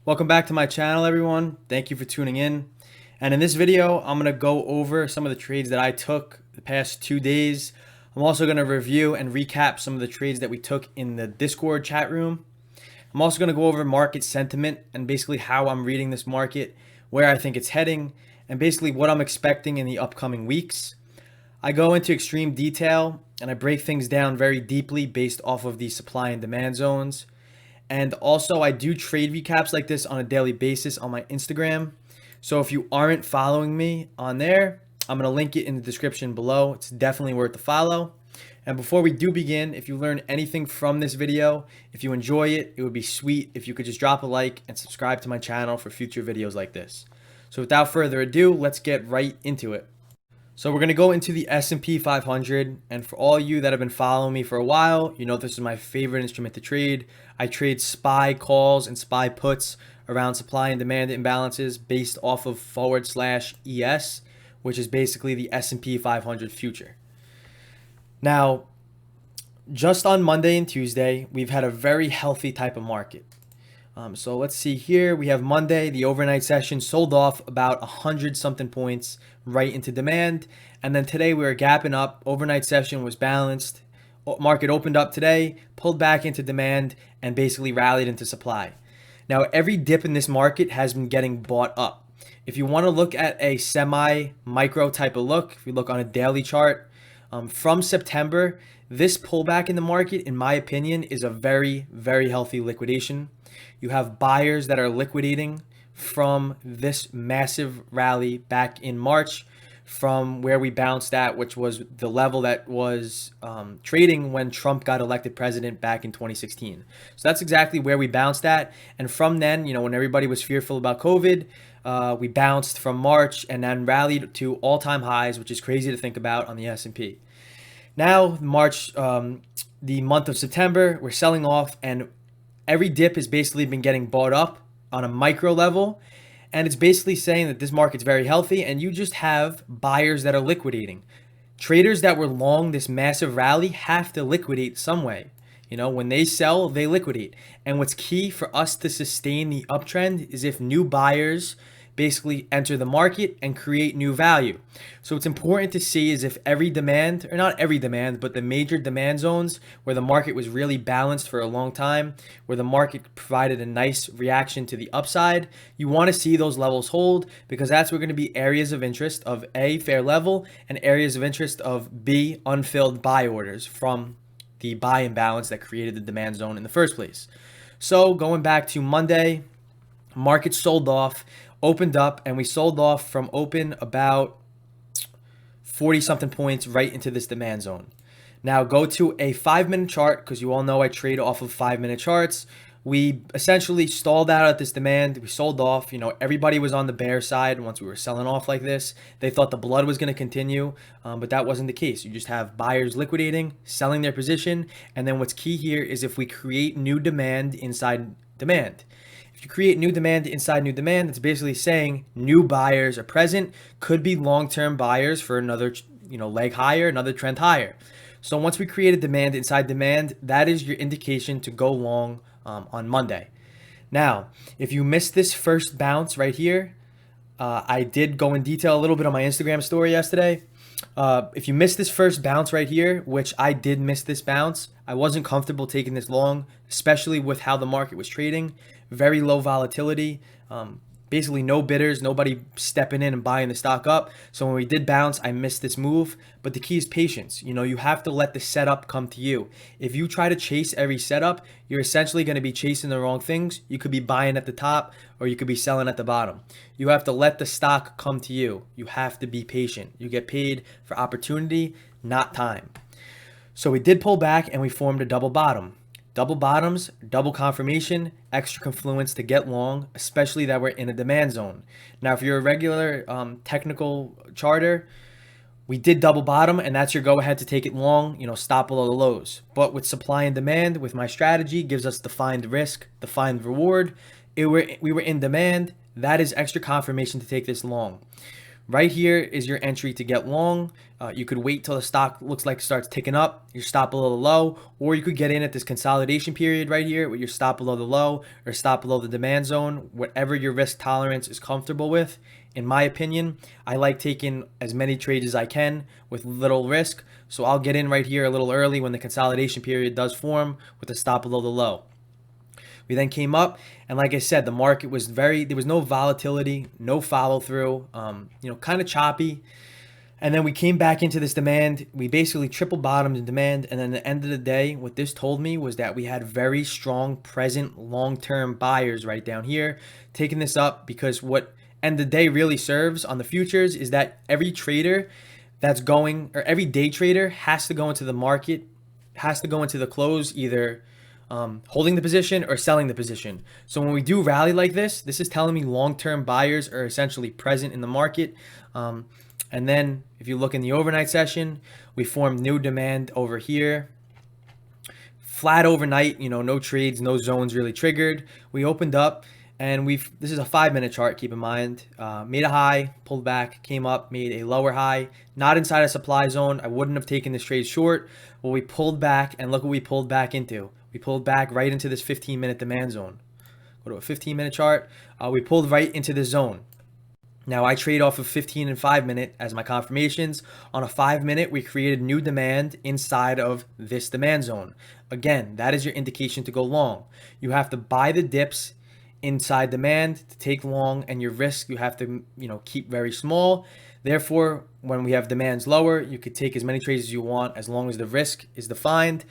Welcome back to my channel, everyone. Thank you for tuning in. And in this video, I'm going to go over some of the trades that I took the past 2 days. I'm also going to review and recap some of the trades that we took in the Discord chat room. I'm also going to go over market sentiment and basically how I'm reading this market, where I think it's heading, and basically what I'm expecting in the upcoming weeks. I go into extreme detail and I break things down very deeply based off of the supply and demand zones. And also, I do trade recaps like this on a daily basis on my Instagram. So if you aren't following me on there, I'm going to link it in the description below. It's definitely worth the follow. And before we do begin, if you learn anything from this video, if you enjoy it, it would be sweet if you could just drop a like and subscribe to my channel for future videos like this. So without further ado, let's get right into it. So we're going to go into the S&P 500, and for all you that have been following me for a while, you know this is my favorite instrument to trade. I trade SPY calls and SPY puts around supply and demand imbalances based off of /ES, which is basically the S&P 500 future. Now, just on Monday and Tuesday, we've had a very healthy type of market. So let's see here. We have Monday, the overnight session sold off about 100 something points right into demand. And then today we were gapping up. Overnight session was balanced. Market opened up today, pulled back into demand, and basically rallied into supply. Now, every dip in this market has been getting bought up. If you want to look at a semi-micro type of look, if you look on a daily chart, from September, this pullback in the market, in my opinion, is a very, very healthy liquidation. You have buyers that are liquidating from this massive rally back in March from where we bounced at, which was the level that was trading when Trump got elected president back in 2016. So that's exactly where we bounced at. And from then, when everybody was fearful about COVID, we bounced from March and then rallied to all-time highs, which is crazy to think about on the S&P. Now, March, the month of September, we're selling off, and every dip has basically been getting bought up on a micro level. And it's basically saying that this market's very healthy, and you just have buyers that are liquidating. Traders that were long this massive rally have to liquidate some way. When they sell, they liquidate. And what's key for us to sustain the uptrend is if new buyers basically enter the market and create new value. So what's important to see is if every demand, or not every demand, but the major demand zones where the market was really balanced for a long time, where the market provided a nice reaction to the upside, you want to see those levels hold, because that's where going to be areas of interest of A, fair level, and areas of interest of B, unfilled buy orders from the buy imbalance that created the demand zone in the first place. So going back to Monday, market sold off, opened up, and we sold off from open about 40 something points right into this demand zone. Now go to a 5-minute chart, because you all know I trade off of 5-minute charts. We essentially stalled out at this demand. We sold off. Everybody was on the bear side once we were selling off like this. They thought the blood was going to continue, but that wasn't the case. You just have buyers liquidating, selling their position, and then what's key here is if we create new demand inside demand. If you create new demand inside new demand, it's basically saying new buyers are present, could be long-term buyers for another leg higher, another trend higher. So once we create a demand inside demand, that is your indication to go long on Monday. Now, if you missed this first bounce right here, I did go in detail a little bit on my Instagram story yesterday. If you missed this first bounce right here, which I did miss this bounce, I wasn't comfortable taking this long, especially with how the market was trading. Very low volatility, basically no bidders, nobody stepping in and buying the stock up. So when we did bounce, I missed this move. But the key is patience. You have to let the setup come to you. If you try to chase every setup, you're essentially going to be chasing the wrong things. You could be buying at the top or you could be selling at the bottom. You have to let the stock come to you. You have to be patient. You get paid for opportunity, not time. So we did pull back and we formed a double bottom. Double bottoms, double confirmation, extra confluence to get long, especially that we're in a demand zone. Now, if you're a regular technical charter, we did double bottom, and that's your go-ahead to take it long, stop below the lows. But with supply and demand, with my strategy, gives us defined risk, defined reward. We were in demand. That is extra confirmation to take this long. Right here is your entry to get long. You could wait till the stock looks like it starts ticking up, your stop below the low, or you could get in at this consolidation period right here with your stop below the low or stop below the demand zone, whatever your risk tolerance is comfortable with. In my opinion, I like taking as many trades as I can with little risk. So I'll get in right here a little early when the consolidation period does form with a stop below the low. We then came up, and like I said, the market was there was no volatility, no follow through, kind of choppy. And then we came back into this demand. We basically triple bottomed in demand. And then at the end of the day, what this told me was that we had very strong present long-term buyers right down here, taking this up, because what end of the day really serves on the futures is that every trader every day trader has to go into the market, has to go into the close either holding the position or selling the position. So when we do rally like this is telling me long-term buyers are essentially present in the market. And then if you look in the overnight session, we formed new demand over here. Flat overnight, no trades, no zones really triggered. We opened up and this is a 5-minute chart, keep in mind. Made a high, pulled back, came up, made a lower high, not inside a supply zone. I wouldn't have taken this trade short. Well, we pulled back, and look what we pulled back into. We pulled back right into this 15-minute demand zone. Go to a 15-minute chart. We pulled right into the zone. Now I trade off of 15 and 5-minute as my confirmations. On a 5-minute, we created new demand inside of this demand zone. Again, that is your indication to go long. You have to buy the dips inside demand to take long, and your risk you have to keep very small. Therefore, when we have demands lower, you could take as many trades as you want as long as the risk is defined.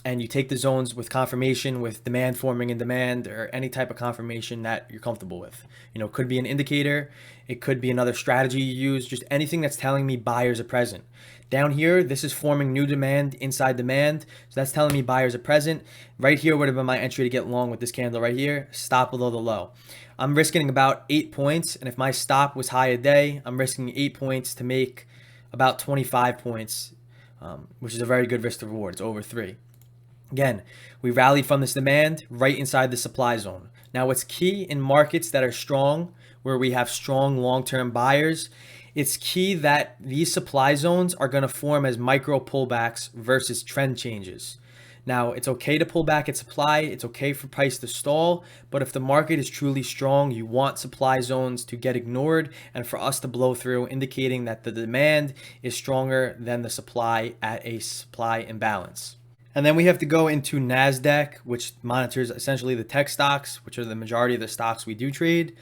And you take the zones with confirmation, with demand forming in demand, or any type of confirmation that you're comfortable with. It could be an indicator, it could be another strategy you use, just anything that's telling me buyers are present. Down here, this is forming new demand inside demand, so that's telling me buyers are present. Right here would have been my entry to get long with this candle right here, stop below the low. I'm risking about 8 points, and if my stop was high a day, I'm risking 8 points to make about 25 points, which is a very good risk to reward. It's over 3. Again, we rallied from this demand right inside the supply zone. Now, what's key in markets that are strong, where we have strong long-term buyers, it's key that these supply zones are going to form as micro pullbacks versus trend changes. Now, it's okay to pull back at supply. It's okay for price to stall. But if the market is truly strong, you want supply zones to get ignored and for us to blow through, indicating that the demand is stronger than the supply at a supply imbalance. And then we have to go into Nasdaq, which monitors essentially the tech stocks, which are the majority of the stocks we do trade.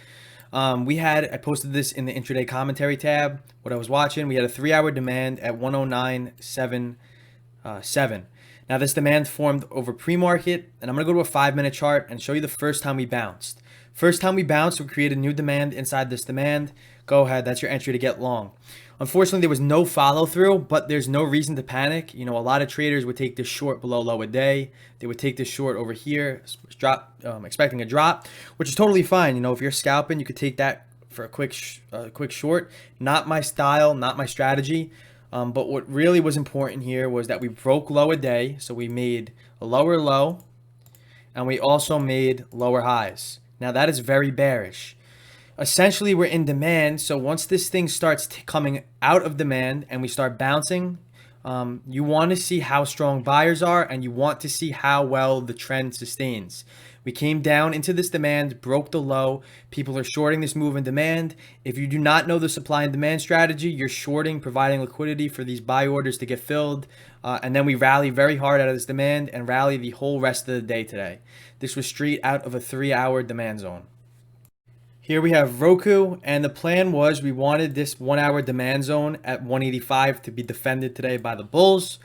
I posted this in the intraday commentary tab. What I was watching, we had a 3-hour demand at 109.77. Now this demand formed over pre-market, and I'm going to go to a 5-minute chart and show you the first time we bounced. First time we bounced, we created new demand inside this demand. Go ahead, that's your entry to get long. Unfortunately, there was no follow through, but there's no reason to panic. A lot of traders would take this short below low a day. They would take this short over here, expecting a drop, which is totally fine. If you're scalping, you could take that for a quick short. Not my style, not my strategy. But what really was important here was that we broke low a day. So we made a lower low, and we also made lower highs. Now that is very bearish. Essentially, we're in demand. So once this thing starts coming out of demand and we start bouncing, you want to see how strong buyers are, and you want to see how well the trend sustains. We came down into this demand, broke the low. People are shorting this move in demand. If you do not know the supply and demand strategy, you're shorting, providing liquidity for these buy orders to get filled. And then we rally very hard out of this demand and rally the whole rest of the day today. This was straight out of a 3-hour demand zone. Here we have ROKU, and the plan was we wanted this 1-hour demand zone at 185 to be defended today by the bulls.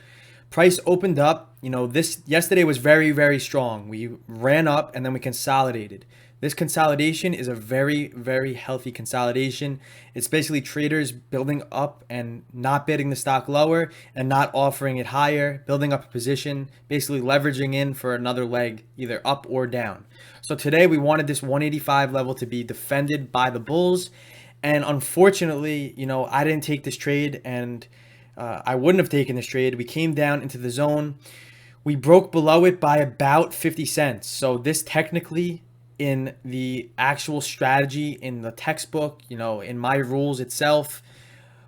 Price opened up. This yesterday was very, very strong. We ran up and then we consolidated. This consolidation is a very, very healthy consolidation. It's basically traders building up and not bidding the stock lower and not offering it higher, building up a position, basically leveraging in for another leg, either up or down. So today we wanted this 185 level to be defended by the bulls. And unfortunately, I didn't take this trade, and I wouldn't have taken this trade. We came down into the zone. We broke below it by about 50 cents. So this technically in the actual strategy, in the textbook, in my rules itself,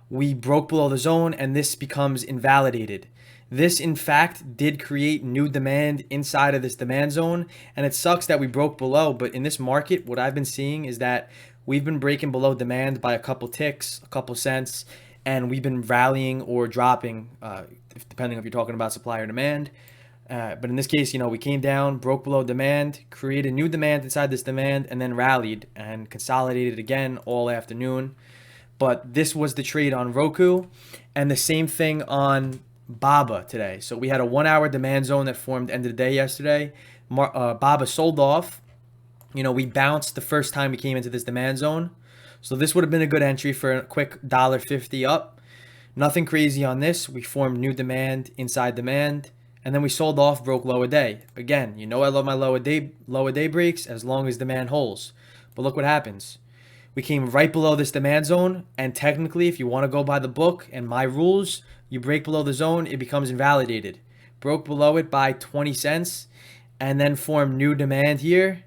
we broke below the zone and this becomes invalidated. This, in fact, did create new demand inside of this demand zone. And it sucks that we broke below. But in this market, what I've been seeing is that we've been breaking below demand by a couple ticks, a couple cents, and we've been rallying or dropping, depending if you're talking about supply or demand. But in this case, we came down, broke below demand, created new demand inside this demand, and then rallied and consolidated again all afternoon. But this was the trade on ROKU, and the same thing on BABA today. So we had a 1 hour demand zone that formed end of the day yesterday. BABA sold off. We bounced the first time we came into this demand zone. So this would have been a good entry for a quick $1.50 up. Nothing crazy on this. We formed new demand inside demand. And then we sold off, broke lower day. Again, I love my lower day breaks as long as demand holds. But look what happens. We came right below this demand zone, and technically, if you want to go by the book and my rules, you break below the zone, it becomes invalidated. Broke below it by 20 cents, and then formed new demand here,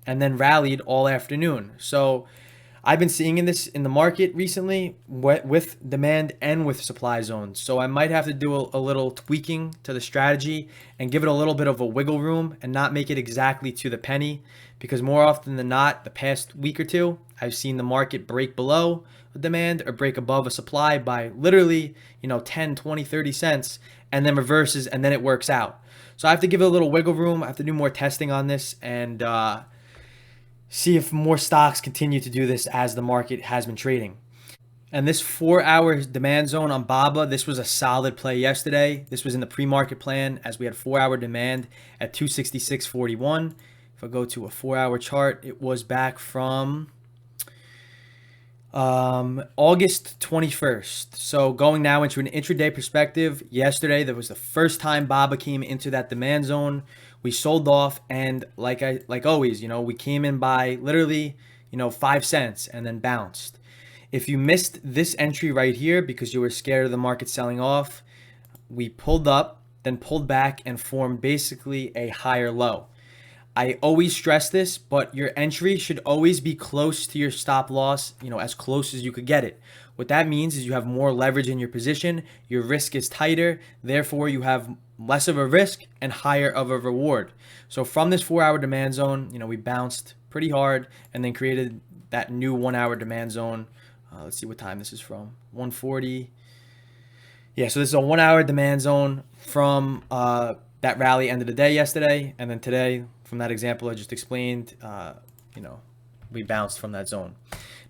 and then rallied all afternoon. So I've been seeing this in the market recently with demand and with supply zones. So I might have to do a little tweaking to the strategy and give it a little bit of a wiggle room and not make it exactly to the penny, because more often than not, the past week or two, I've seen the market break below a demand or break above a supply by literally, 10, 20, 30 cents, and then reverses, and then it works out. So I have to give it a little wiggle room. I have to do more testing on this and see if more stocks continue to do this as the market has been trading. And this 4 hour demand zone on BABA, this was a solid play yesterday. This was in the pre-market plan as we had 4 hour demand at 266.41. If I go to a 4 hour chart, it was back from August 21st. So going now into an intraday perspective, yesterday, that was the first time BABA came into that demand zone. We sold off, and like always, we came in by literally, 5 cents and then bounced. If you missed this entry right here because you were scared of the market selling off, we pulled up, then pulled back and formed basically a higher low. I always stress this, but your entry should always be close to your stop loss, as close as you could get it. What that means is you have more leverage in your position, your risk is tighter, therefore you have less of a risk and higher of a reward. So from this 4 hour demand zone, we bounced pretty hard and then created that new 1 hour demand zone. Let's see what time this is from, 1:40. Yeah, so this is a 1 hour demand zone from that rally end of the day yesterday, and then today, from that example I just explained, we bounced from that zone.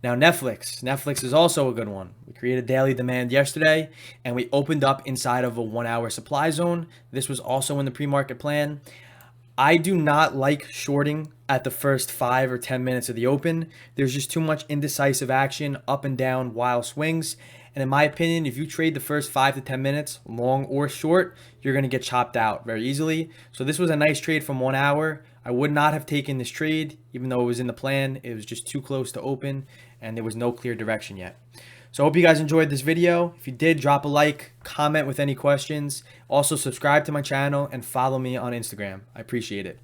Now Netflix is also a good one. We created daily demand yesterday, and we opened up inside of a 1 hour supply zone. This was also in the pre-market plan. I do not like shorting at the first 5 or 10 minutes of the open. There's just too much indecisive action, up and down, wild swings. And in my opinion, if you trade the first 5 to 10 minutes, long or short, you're going to get chopped out very easily. So this was a nice trade from 1 hour. I would not have taken this trade, even though it was in the plan. It was just too close to open, and there was no clear direction yet. So I hope you guys enjoyed this video. If you did, drop a like, comment with any questions. Also, subscribe to my channel and follow me on Instagram. I appreciate it.